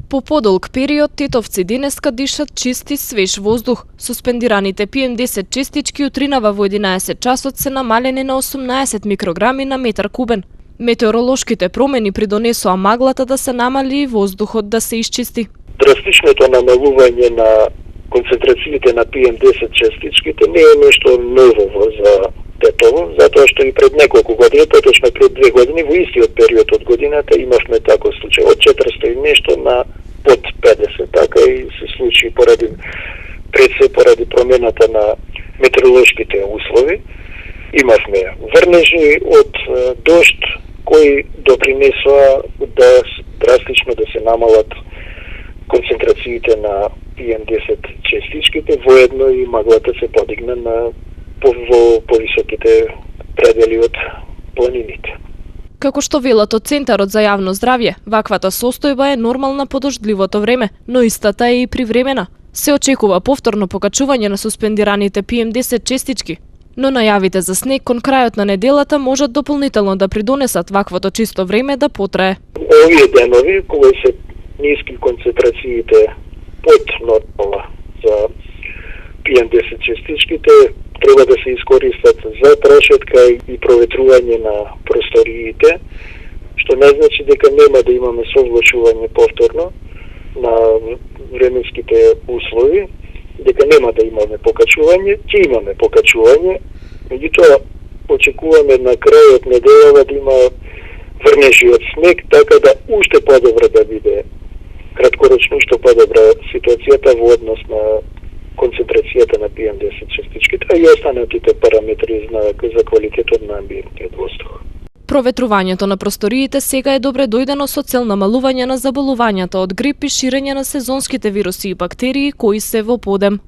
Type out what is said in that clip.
По подолг период тетовци денеска дишат чист и свеж воздух. Суспендираните PM10 честички утринава во 11 часот се намалени на 18 микрограми на метар кубен. Метеоролошките промени придонесоа маглата да се намали и воздухот да се исчисти. Драстичното намалување на концентрациите на PM10 честичките не е нешто ново за Тетово, затоа што и пред неколку години, поточно пред 2 години, во истиот период од годината имавме таков случај од 400 и нешто на под 50, така и се случи поради промената на метеоролошките услови. Имавме врнежи од дожд кои допринесоа да драстично да се намалат концентрациите на PM10 честичките, воедно и маглата се подигна на во повисоките предели од планините. Како што велат од Центарот за јавно здравје, ваквата состојба е нормална по дождливото време, но истата е и привремена. Се очекува повторно покачување на суспендираните PM10 честички, но најавите за снег кон крајот на неделата можат дополнително да придонесат ваквото чисто време да потрае. Овие денови, кога се ниски концентрациите под нормала за PM10 честичките, треба да се искористат за прошетка и проветрување на просториите, што не значи дека нема да имаме совлачување повторно на временските услови, дека нема да имаме покачување, ќе имаме покачување, меѓутоа очекуваме на крајот неделава да има врнежи од снег, така да уште подобро да биде краткорочно што подобра ситуацијата во однос на концентрацијата на PM10 честичките, а и останатите параметри за квалитетот на амбиентниот воздух. Проветрувањето на просториите сега е добре дојдено со цел намалување на заболувањата од грип и ширење на сезонските вируси и бактерии кои се во подем.